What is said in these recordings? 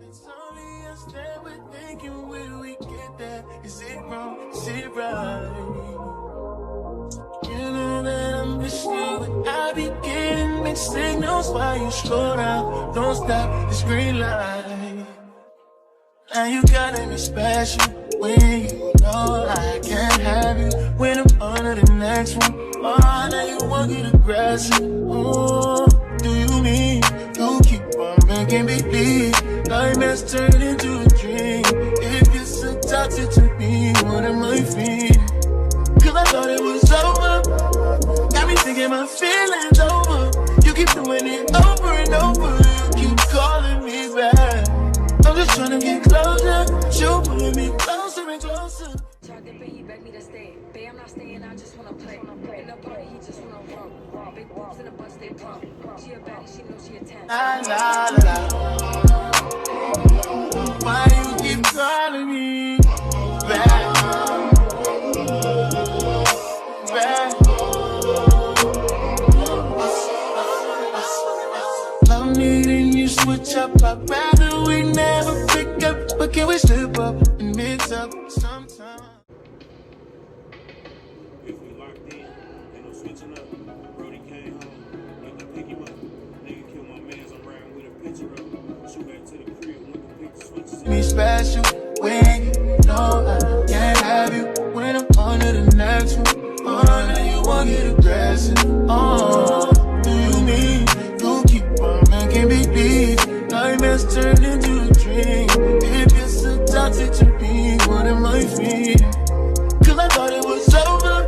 It's only us that we're thinking, where do we get that? Is it wrong? Is it right? You know that I miss you, but I be getting mixed signals while you slow down. Don't stop this green light. Now you gotta be special when you know I can't have you. When I'm under the next one, oh, now you want to get aggressive. Oh, do you mean you keep on making me believe nightmares turn into a dream? If you're so toxic to me, what am I feeling? Cause I thought it was over. Got me thinking my feelings over. You keep doing it over and over. You keep calling me back. I'm just trying to get closer. You pulling me closer and closer. Tried to pay, he begged me to stay. Babe, I'm not staying, I just wanna play. In the party, he just wanna run. Big boobs in the bus, they pump. She a baddie, she knows she a 10. La la la. Why you keep calling me back? Love needing you switch up. I'd rather we never pick up, but can we slip up and mix up sometime? If we locked in, ain't no switching up. Brody came home, like to pick him up. Nigga kill my mans, I'm riding with a picture up. Shoot back to the crib when the picture switches. Me special when you know I can't have you. When I'm under the next one, oh, now you want to get aggressive. Oh, do you mean you keep on making me believe nightmares turn into a dream? If you're so toxic to me, what am I feeling? Cause I thought it was over.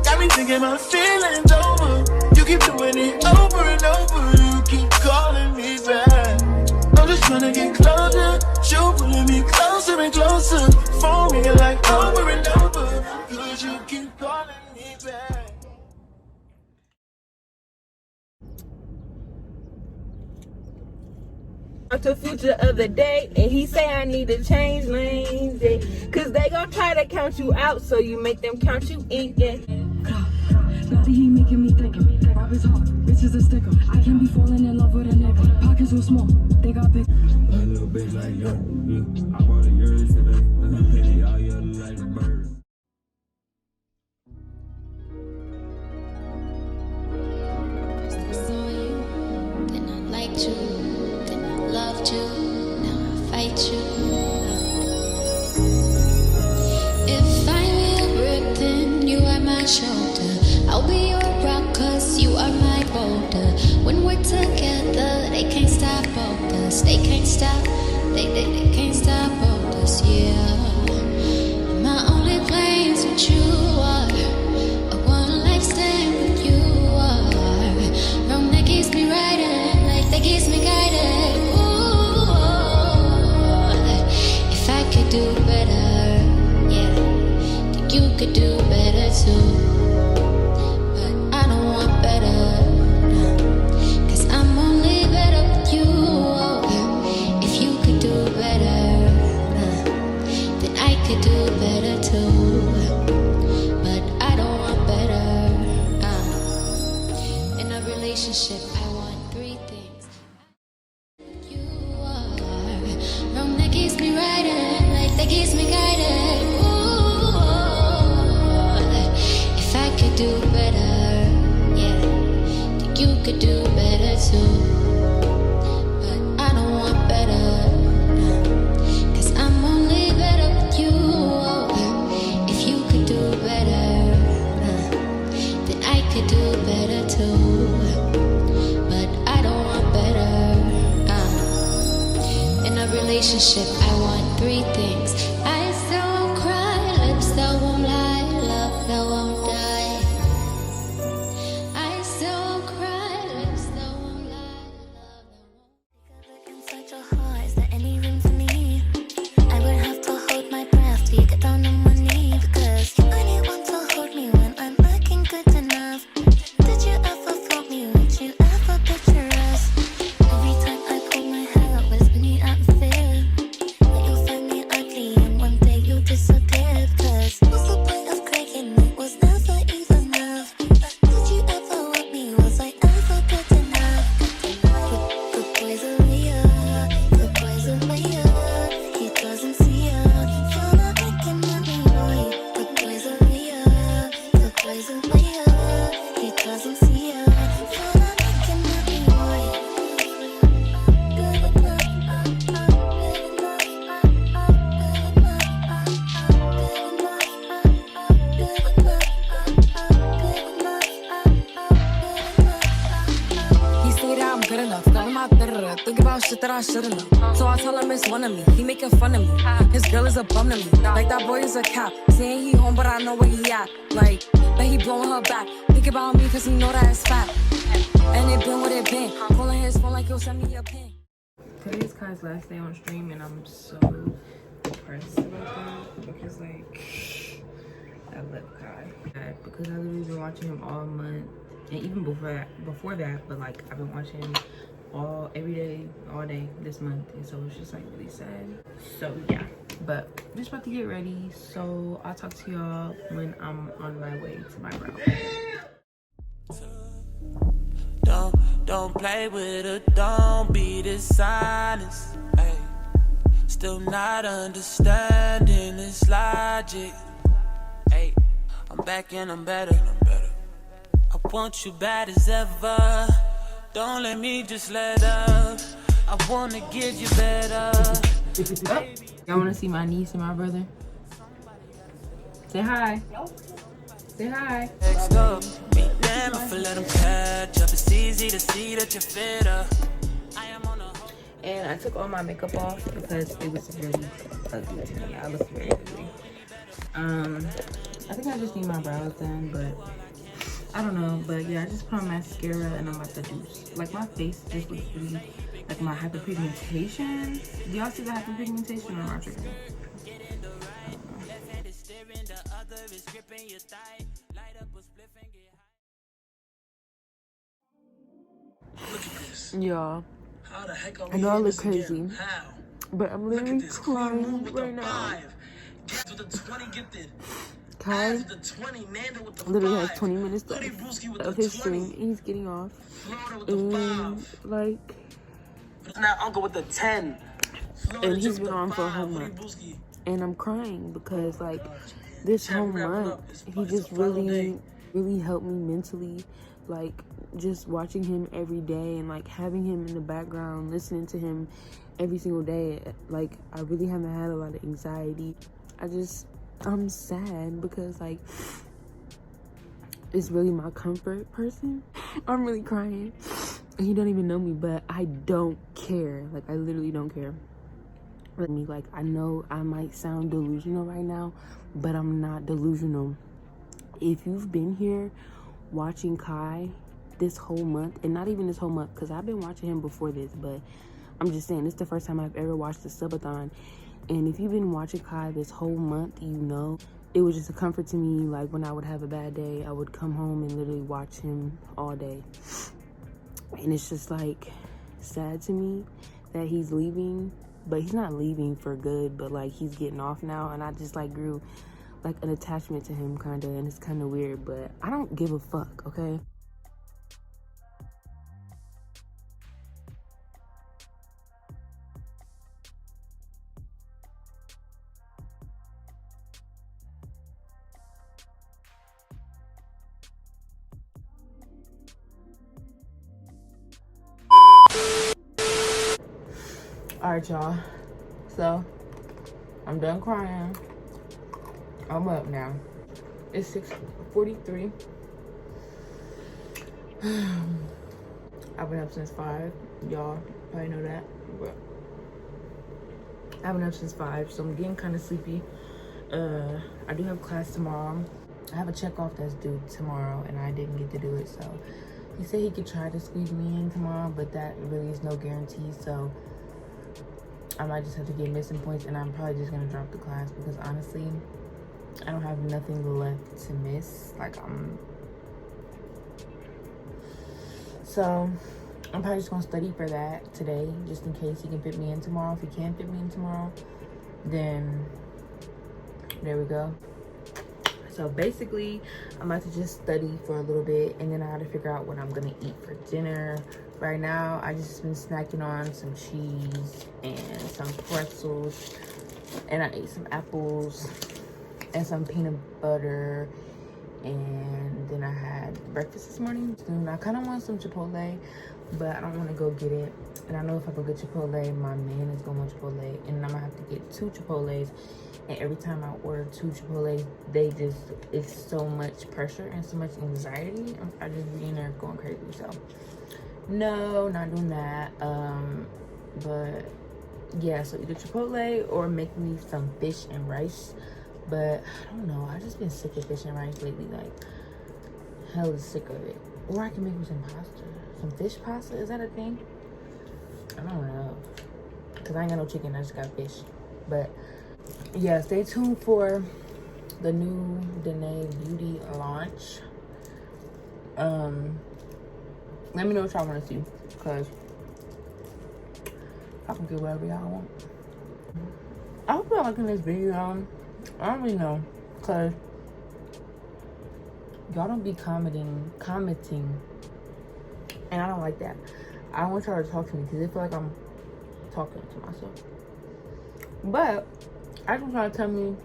Got me thinking my feelings over. You keep doing it over and over. You keep calling me back. I'm just trying to get closer. You pulling me closer and closer. Phone ringing like over and over. Cause you keep calling me back. Talked to Future other day, and he say I need to change lanes, yeah. Cause they gon' try to count you out, so you make them count you in, yeah. Body, he making me think. Rob is hard, bitch is a sticker. I can't be falling in love with a nigga. Pockets were small, they got big. A little bitch like yo, I bought a yours today. Penny all your like a bird. Saw you, then I liked you, then I loved you, now I fight you. If I'm your brick, then you are my shoulder. I'll be your rock, cause you are my boulder. When we're together, they can't stop both us. They can't stop, they can't stop both us, yeah. My only plans with you are a one life stand with you are. Wrong that keeps me riding, like that keeps me guided. Ooh, if I could do better, yeah, think you could do better too. I want three things. You are wrong that keeps me riding, like that keeps me guided. Ooh, if I could do better, yeah, think you could do better too. But I don't want better, cause I'm only better with you. If you could do better, then I could do better too. Relationship, I want three things. Eyes that won't cry, lips that won't lie, love that won't die. Eyes that won't cry, lips that won't lie, love that won't. Look inside your heart, is there any room for me? I would have to hold my breath till you get down on one knee, because you only want to hold me when I'm looking good enough. Did you ever float me? Would you ever picture us? Every time I pull my hair out, was beneath at the fear that you'll find me ugly and one I should've known. So I tell him it's one of me. He making fun of me. His girl is a bum to me. Like that boy is a cap. Saying he home, but I know where he at. Like, but he blowing her back. Think about me, cause he know that it's fat. And it been what it been. Calling his phone like, yo, send me a pin. Today is Kai's last day on stream, and I'm so depressed about that because, like, I love Kai. Because I literally been watching him all month, and even before that, but like I've been watching him every day, all day this month, and so it's just like really sad. So yeah, but I'm just about to get ready. So I'll talk to y'all when I'm on my way to my route. Don't play with her, don't be dishonest. Ay. Still not understanding this logic. Ay. I'm back and I'm better. I want you bad as ever. Don't let me just let up. I wanna get you better. Y'all wanna see my niece and my brother? Say hi. Say hi. Next up, meet them if I let them catch up. It's easy to see that you're fitter. I am on a And I took all my makeup off because it was really ugly to me. I looked very ugly. I think I just need my brows done, but I don't know. But yeah, I just put on mascara and I'm about to do, like, my face just looks really, like, my hyperpigmentation. Do y'all see the hyperpigmentation or am I tripping? Y'all, I know I look crazy, but I'm literally crying right now. Kai literally has 20 minutes left of his stream and he's getting off. And like, now Uncle with the 10. And he's been on for a whole month. And I'm crying because like this whole month he just really helped me mentally. Like just watching him every day and like having him in the background, listening to him every single day. Like I really haven't had a lot of anxiety. I'm sad because like it's really my comfort person. I'm really crying. He don't even know me, but I don't care. Like I literally don't care. Like I know I might sound delusional right now, but I'm not delusional. If you've been here watching Kai this whole month, and not even this whole month, because I've been watching him before this, but I'm just saying, it's the first time I've ever watched the subathon. And if you've been watching Kai this whole month, you know, it was just a comfort to me. Like when I would have a bad day, I would come home and literally watch him all day. And it's just like sad to me that he's leaving, but he's not leaving for good, but like he's getting off now. And I just like grew like an attachment to him kind of, and it's kind of weird, but I don't give a fuck, okay? All right, y'all. So I'm done crying. I'm up now. It's 6:43. I've been up since 5. Y'all probably know that. But I've been up since 5, so I'm getting kind of sleepy. I do have class tomorrow. I have a checkoff that's due tomorrow, and I didn't get to do it. So he said he could try to squeeze me in tomorrow, but that really is no guarantee. So I might just have to get missing points, and I'm probably just gonna drop the class because honestly, I don't have nothing left to miss. So I'm probably just gonna study for that today, just in case he can fit me in tomorrow. If he can't fit me in tomorrow, then there we go. So basically, I'm about to just study for a little bit, and then I gotta figure out what I'm gonna eat for dinner. Right now, I just been snacking on some cheese and some pretzels, and I ate some apples and some peanut butter, and then I had breakfast this morning. And I kind of want some Chipotle, but I don't want to go get it. And I know if I go get Chipotle, my man is gonna want Chipotle, and I'm gonna have to get 2 Chipotles. And every time I order 2 Chipotles, it's so much pressure and so much anxiety. I just be in there going crazy. So no, not doing that. But yeah, so either Chipotle or make me some fish and rice. But I don't know, I just been sick of fish and rice lately, like hella sick of it. Or I can make me some pasta, some fish pasta. Is that a thing? I don't know, because I ain't got no chicken, I just got fish. But yeah, stay tuned for the new D'Nai beauty launch. Let me know what y'all want to see, because I can get whatever y'all want. I hope y'all liking this video. I don't really know, because y'all don't be commenting, and I don't like that. I don't want y'all to talk to me because I feel like I'm talking to myself. But I just want to tell me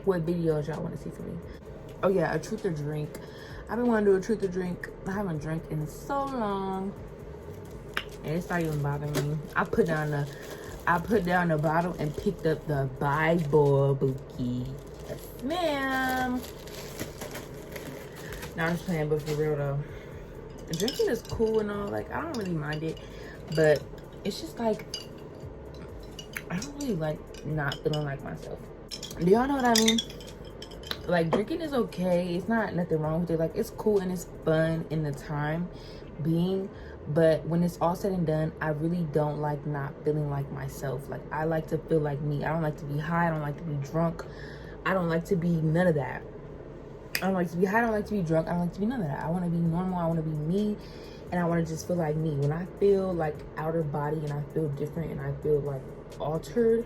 what videos y'all want to see from me. Oh yeah, a truth or drink. I've been wanting to do a truth or drink. I haven't drank in so long, and it's not even bothering me. I put down the bottle and picked up the Bible bookie. Yes, ma'am. Now I'm just playing, but for real though, drinking is cool and all. Like, I don't really mind it, but it's just like I don't really like not feeling like myself. Do y'all know what I mean? Like, drinking is okay. It's not nothing wrong with it. Like, it's cool and it's fun in the time being. But when it's all said and done, I really don't like not feeling like myself. Like, I like to feel like me. I don't like to be high. I don't like to be drunk. I don't like to be none of that. I don't like to be high. I don't like to be drunk. I don't like to be none of that. I want to be normal. I want to be me. And I want to just feel like me. When I feel like out of body and I feel different and I feel like altered,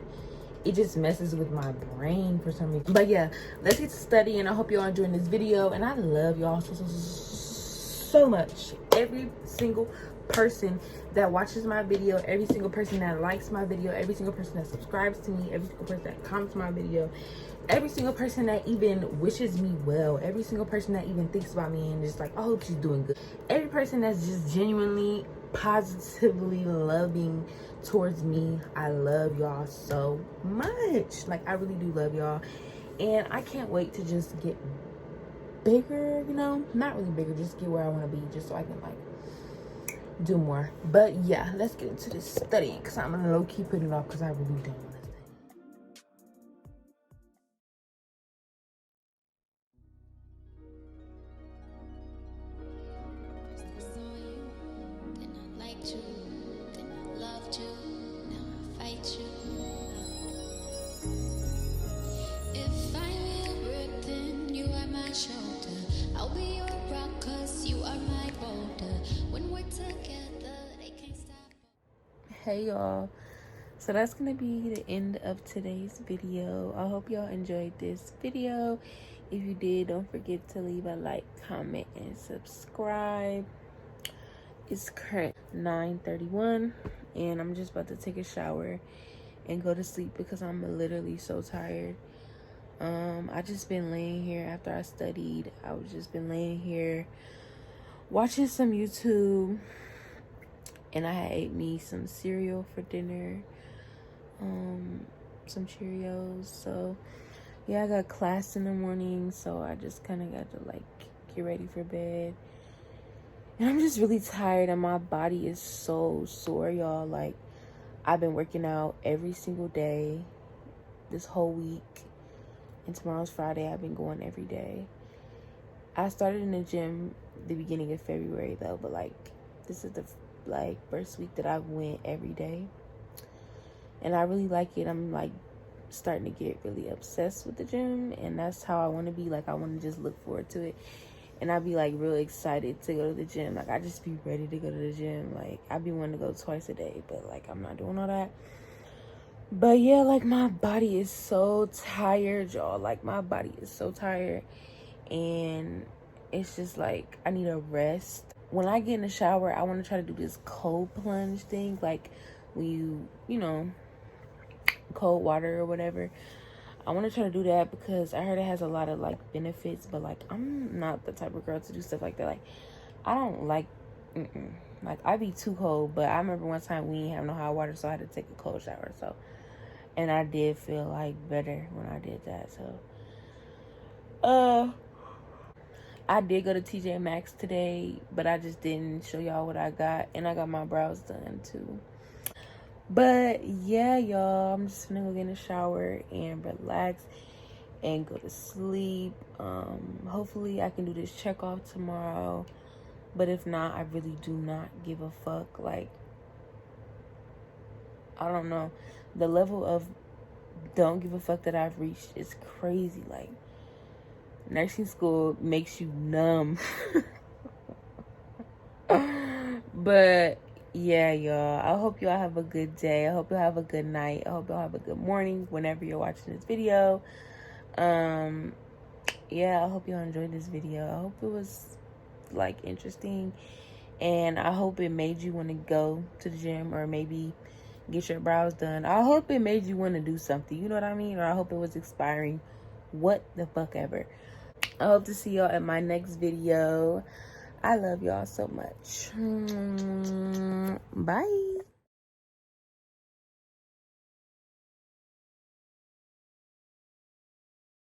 it just messes with my brain for some reason. But yeah, let's get to studying. I hope y'all enjoying this video, and I love y'all so much. Every single person that watches my video, every single person that likes my video, every single person that subscribes to me, every single person that comments my video, every single person that even wishes me well, every single person that even thinks about me and just like, I hope she's doing good, every person that's just genuinely positively loving towards me. I love y'all so much. Like, I really do love y'all, and I can't wait to just get bigger, you know, not really bigger, just get where I want to be, just so I can like do more. But yeah, let's get into this study, because I'm gonna low-key put it off because I really don't want to study. Then I liked you, then I loved you, now I fight you. If I'm your brick, then you are my shoulder. I'll be your rock, cause you are my boulder. When we're together, they can't stop. Hey y'all, so that's gonna be the end of today's video. I hope y'all enjoyed this video. If you did, don't forget to leave a like, comment, and subscribe. It's current 9:31, and I'm just about to take a shower and go to sleep because I'm literally so tired. I just been laying here after I studied. I was just been laying here watching some YouTube, and I had ate me some cereal for dinner, some Cheerios. So yeah, I got class in the morning, so I just kind of got to like get ready for bed. And I'm just really tired, and my body is so sore, y'all. Like, I've been working out every single day this whole week, and tomorrow's Friday. I've been going every day. I started in the gym the beginning of February though, but like, this is the like first week that I went every day, and I really like it. I'm like starting to get really obsessed with the gym, and that's how I want to be. Like, I want to just look forward to it, and I'd be like really excited to go to the gym. Like, I just be ready to go to the gym. Like, I be wanting to go twice a day, but like, I'm not doing all that. But yeah, like, my body is so tired, y'all. Like, my body is so tired, and it's just like I need a rest. When I get in the shower, I want to try to do this cold plunge thing, like when you know, cold water or whatever. I want to try to do that because I heard it has a lot of like benefits, but like, I'm not the type of girl to do stuff like that. Like, I don't like like, I be too cold. But I remember one time we didn't have no hot water, so I had to take a cold shower. So, and I did feel like better when I did that. So I did go to TJ Maxx today, but I just didn't show y'all what I got. And I got my brows done too. But yeah, y'all, I'm just gonna go get in the shower and relax and go to sleep. Hopefully I can do this check off tomorrow, but if not, I really do not give a fuck. Like, I don't know, the level of don't give a fuck that I've reached is crazy. Like, nursing school makes you numb. But yeah, y'all, I hope y'all have a good day. I hope y'all have a good night. I hope y'all have a good morning whenever you're watching this video. Yeah, I hope y'all enjoyed this video. I hope it was like interesting, and I hope it made you want to go to the gym or maybe get your brows done. I hope it made you want to do something, you know what I mean? Or I hope it was inspiring. What the fuck ever. I hope to see y'all in my next video. I love y'all so much. Bye.